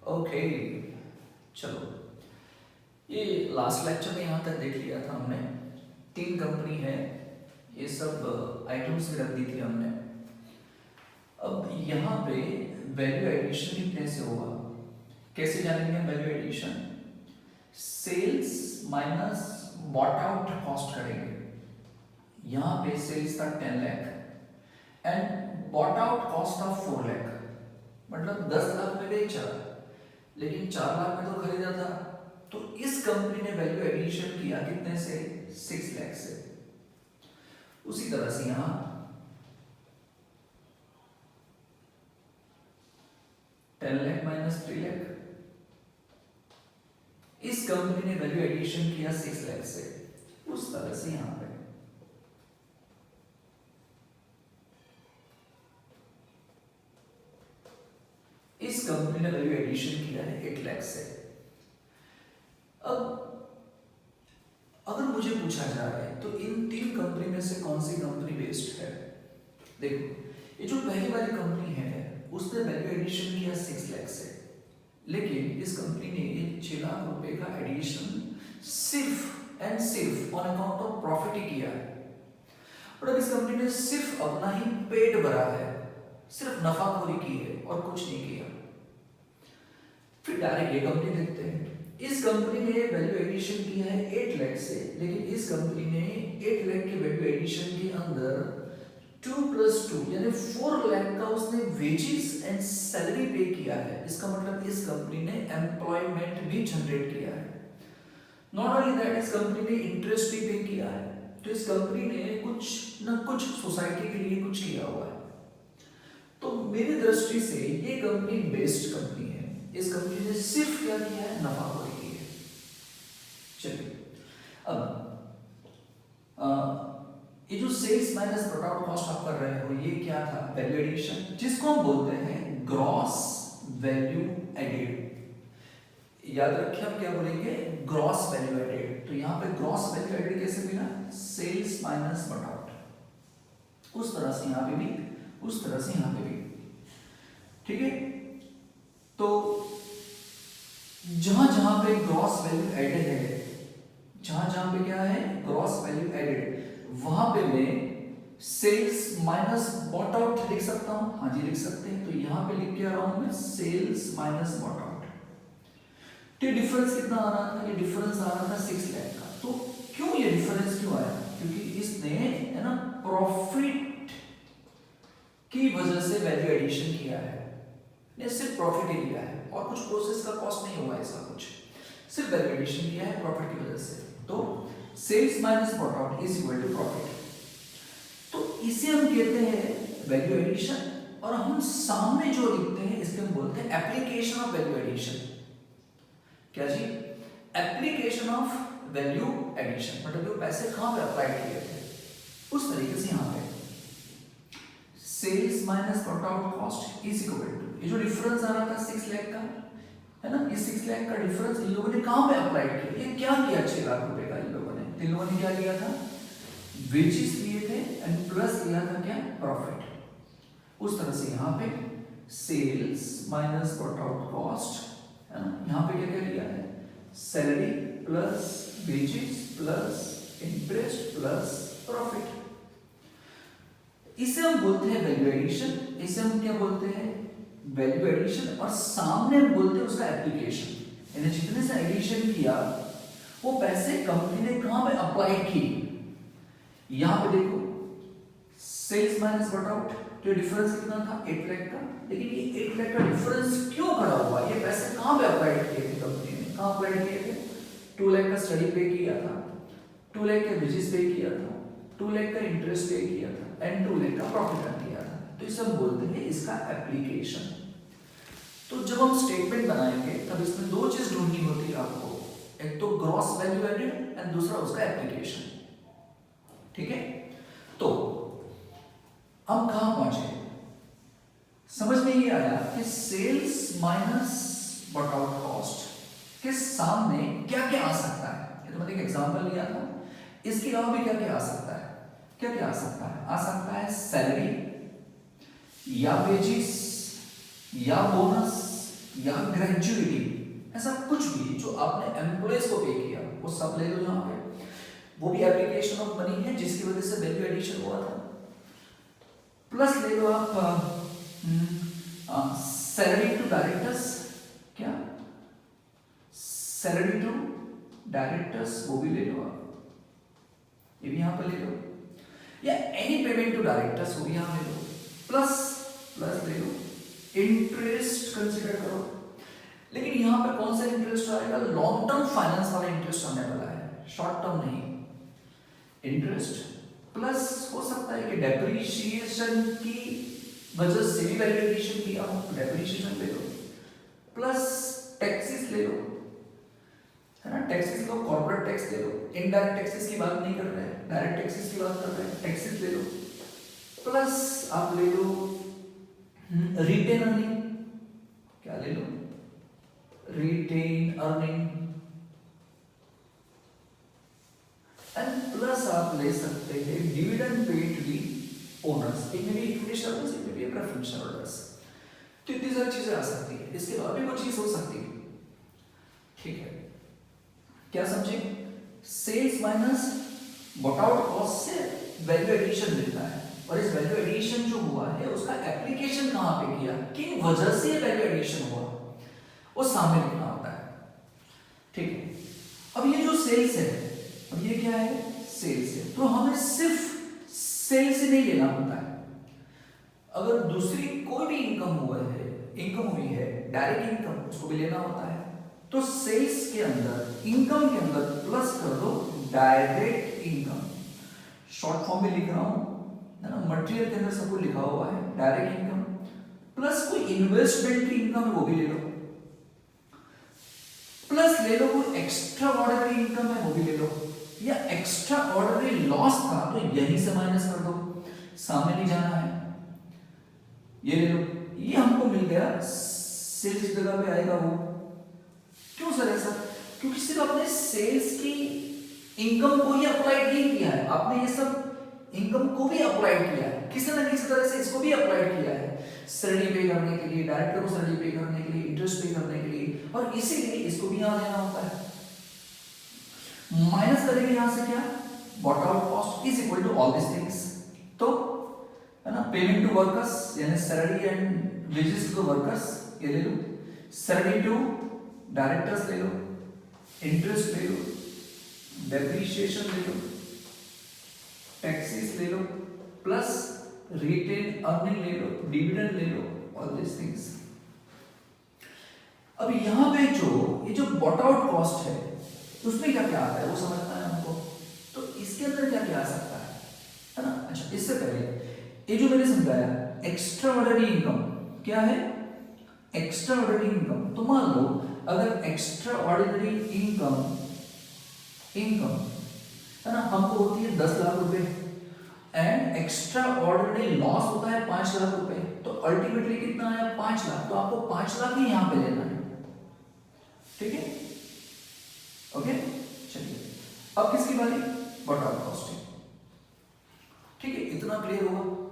Okay, चलो ये last lecture में यहाँ तक देख लिया था हमने। 3 कंपनी है, ये सब आइटम्स भी रख दी थी हमने। अब यहाँ पे वैल्यू एडिशन कितने से होगा, कैसे जानेंगे value addition? Sales minus bought out cost करेंगे। यहाँ पे सेल्स था 10 lakh and bought out cost था 4 लाख, मतलब 10 लाख में बेचा लेकिन 4 लाख में तो खरीदा था। तो इस कंपनी ने वैल्यू एडिशन किया कितने से? 6 लाख से। उसी तरह से यहां 10 लाख माइनस 3 लाख, इस कंपनी ने वैल्यू एडिशन किया 6 लाख से। उस तरह से यहां पे इस कंपनी ने वैल्यू एडिशन किया है 8 लाख से। अब अगर मुझे पूछा जा रहा है तो इन 3 कंपनी में से कौन सी कंपनी बेस्ट है? देखो, ये जो पहली वाली कंपनी है उसने वैल्यू एडिशन किया 6 लाख से, लेकिन इस कंपनी ने 6 लाख रुपए का एडिशन सिर्फ एंड सिर्फ ऑन अकाउंट ऑफ प्रॉफिट ही किया है। और अब इस कंपनी ने सिर्फ अपना ही पेट भरा है, सिर्फ नफाखोरी की है और कुछ नहीं किया। फिर डायरेक्ट ये कंपनी देखते हैं। इस कंपनी ने वैल्यू एडिशन किया है 8 लाख से, लेकिन इस कंपनी ने 8 लाख के वैल्यू एडिशन के अंदर 2 + 2 यानी 4 लाख का उसने वेजेस एंड सैलरी पे किया है। इसका मतलब इस कंपनी ने एम्प्लॉयमेंट भी जनरेट किया है। नॉट ओनली दैट, इस कंपनी ने इंटरेस्ट भी पे किया है। तो इस कंपनी ने कुछ ना कुछ सोसाइटी के लिए कुछ किया हुआ है। तो मेरी दृष्टि से ये कंपनी बेस्ट कंपनी है। इस कंपनी ने सिर्फ क्या किया है? नफाखोरी की है। चलिए, अब ये जो sales minus bought out cost आप कर रहे हो, ये क्या था? वैल्यू एडिशन, जिसको हम बोलते हैं ग्रॉस वैल्यू एडेड। याद रखिए, हम क्या बोलेंगे? Gross value added. तो यहाँ पे ग्रॉस वैल्यू एडेड कैसे मिला? Sales minus bought out. उस तरह से यहाँ पे भी, उस तरह से यहाँ पे भी, ठीक है। तो जहां जहां पे ग्रॉस वैल्यू एडेड है, जहां जहां पे क्या है? ग्रॉस वैल्यू एडेड, वहां पे मैं सेल्स माइनस बॉट आउट लिख सकता हूं। हाँ जी, लिख सकते हैं। तो यहां पे लिख के आ रहा हूं मैं सेल्स माइनस बॉट आउट। तो ये डिफरेंस कितना आ रहा था? ये डिफरेंस आ रहा था 6 लाख का। तो क्यों ये डिफरेंस क्यों आया? क्योंकि इसने है ना प्रॉफिट की वजह से वैल्यू एडिशन किया है। ने सिर्फ प्रॉफिट ही लिया है और कुछ प्रोसेस का कॉस्ट नहीं हुआ, ऐसा कुछ, सिर्फ वैल्यू एडिशन किया है प्रॉफिट की वजह से। तो sales minus bought out is equal to profit. तो इसे हम कहते हैं वैल्यू एडिशन, और हम सामने जो लिखते हैं इसके हम बोलते हैं एप्लीकेशन ऑफ वैल्यू एडिशन। क्या जी? एप्लीकेशन ऑफ वैल्यू एडिशन, मतलब जो पैसे कहां पे अप्लाई किए थे उस तरीके से यहां पे sales minus bought out cost is equal to, ये जो डिफरेंस आ रहा था 6 लाख का, है ना, ये 6 लाख का डिफरेंस इन लोगों ने कहां पे अप्लाई किया? ये क्या किया? 6 लाख रुपए का इन लोगों ने, इन लोगों ने क्या किया था? वेजेस लिए थे एंड प्लस लिया था क्या? प्रॉफिट। उस तरह से यहां पे sales minus bought out cost, है ना, यहां पे क्या क्या लिया है? Salary plus wages plus interest plus profit. इसे हम बोलते हैं वैल्यू एडिशन। इसे हम क्या बोलते हैं? Value addition. और सामने हम बोलते हैं उसका एप्लीकेशन, यानी जितने से एडिशन किया वो पैसे कंपनी ने कहां पे अप्लाई की। यहां पे देखो सेल्स माइनस बॉट आउट, तो डिफरेंस कितना था? 8 लाख का। लेकिन ये 8 लाख का डिफरेंस क्यों खड़ा हुआ? ये पैसे कहां पे अप्लाई किए थे कंपनी ने? कहां अप्लाई किए थे? 2 लाख का स्टडी पे किया था, 2 लाख का वेजेस पे किया था, 2 लाख का इंटरेस्ट पे किया था एंड 2 लाख का प्रॉफिट अर्न किया था। तो इसे हम बोलते हैं इसका एप्लीकेशन। तो जब हम स्टेटमेंट बनाएंगे तब इसमें 2 चीज ढूंढनी होती है आपको, एक तो ग्रॉस वैल्यू एडेड एंड दूसरा उसका एप्लीकेशन। ठीक है, तो हम कहां पहुंचे? समझ में ये आया कि sales minus bought out cost के सामने क्या क्या आ सकता है। ये तो मैंने एक एग्जांपल लिया था, इसके अलावा भी क्या क्या आ सकता है? क्या क्या आ सकता है? आ सकता है सैलरी या वेजेस या बोनस या ग्रेजुइटी, ऐसा कुछ भी जो आपने एम्प्लॉयज को पे किया वो सब ले लो यहाँ पे। वो भी एप्लीकेशन ऑफ मनी है जिसकी वजह से वैल्यू एडिशन हुआ था। प्लस ले लो आप सैलरी टू डायरेक्टर्स, क्या सैलरी टू डायरेक्टर्स वो भी ले लो आप, ये भी यहाँ पर ले लो, या एनी पेमेंट टू डायरेक्टर्स वो भी यहाँ ले लो। प्लस ले लो इंटरेस्ट कंसीडर करो, लेकिन यहाँ पर कौन सा इंटरेस्ट आएगा, लॉन्ग टर्म फाइनेंस वाला इंटरेस्ट आने वाला है, शॉर्ट टर्म नहीं। इंटरेस्ट प्लस हो सकता है कि डेप्रीशिएशन की वजह से भी वैल्यू एडिशन किया हो, डेप्रीशिएशन ले लो, प्लस टैक्सेस ले लो, है ना, टैक्सेस लो, कॉर्पोरेट टैक्स ले लो, इनडायरेक्ट टैक्सेस की बात नहीं कर रहे हैं, डायरेक्ट टैक्सेस की बात कर रहे हैं, टैक्सेस ले लो, प्लस आप ले लो रिटेन अर्निंग, क्या ले लो, रिटेन अर्निंग, एंड प्लस आप ले सकते हैं dividend paid to the owners, एक में भी इक्विटी शेयरहोल्डर्स, एक में भी प्रेफरेंस शेयरहोल्डर्स। तो इतनी सारी चीजें आ सकती है, इसके अलावा भी कुछ चीज हो सकती है, ठीक है, क्या समझे, sales minus bought out cost से वैल्यू एडिशन मिलता है, और इस वैल्यू एडिशन जो हुआ है उसका एप्लीकेशन कहां पे किया, किन वजह से वैल्यू एडिशन हुआ, वो सामने लिखना होता है, ठीक है। अब ये जो सेल्स है, अब ये क्या है, सेल्स है, तो हमें सिर्फ सेल्स ही नहीं लेना होता है, अगर दूसरी कोई भी इनकम हुई है डायरेक्ट इनकम, उसको भी लेना होता है। तो सेल्स के अंदर, इनकम के अंदर प्लस कर दो डायरेक्ट इनकम, शॉर्ट फॉर्म में लिख रहा हूं, है ना, मटेरियल के अंदर सब कुछ लिखा हुआ है, डायरेक्ट इनकम प्लस कोई इन्वेस्टमेंट की इनकम है वो भी ले लो, प्लस ले लो कोई एक्स्ट्रा ऑर्डिनरी इनकम है वो भी ले लो, या एक्स्ट्रा ऑर्डिनरी लॉस था तो यहीं से माइनस कर दो, सामने नहीं जाना है, ये ले लो, ये हमको मिल गया, सेल्स जगह पे आएगा वो। क्यों सर ऐसा, क्योंकि सिर्फ आपने सेल्स की इनकम को ही अप्लाई नहीं किया है, आपने ये सब इनकम को भी अप्लाई किया है, किसी न किसी तरह से इसको भी अप्लाई किया है, सैलरी पे करने के लिए, डायरेक्टर को सैलरी पे करने के लिए, इंटरेस्ट पे करने के लिए, और इसीलिए इसको भी यहां लेना होता है। माइनस करेंगे यहां से क्या, bought out cost is equal to all this things, तो है ना, पेमेंट टू वर्कर्स यानी salary and wages to workers ये ले लो, सैलरी टू डायरेक्टर्स ले लो, इंटरेस्ट ले लो, डेप्रीशिएशन ले लो, टैक्सेस ले लो, प्लस रिटेन अर्निंग ले लो, डिविडेंड ले लो, ऑल दिस थिंग्स। अब यहां पे ये जो बॉट आउट कॉस्ट है उसमें क्या क्या आता है वो समझना है हमको, तो इसके अंदर क्या क्या आ सकता है ना। अच्छा, इससे पहले ये जो मैंने समझाया एक्स्ट्रा ऑर्डिनरी इनकम क्या है, एक्स्ट्रा ऑर्डिनरी इनकम, तो मान लो अगर एक्स्ट्रा ऑर्डिनरी इनकम है ना हमको होती है 10 लाख रुपए, एंड एक्स्ट्रा ऑर्डिनरी लॉस होता है 5 लाख रुपए, तो अल्टीमेटली कितना आया 5 लाख, तो आपको 5 लाख ही यहां पे लेना है, ठीक है, ओके। चलिए अब किसकी बारी, बॉट आउट कॉस्ट, ठीक है, इतना क्लियर होगा।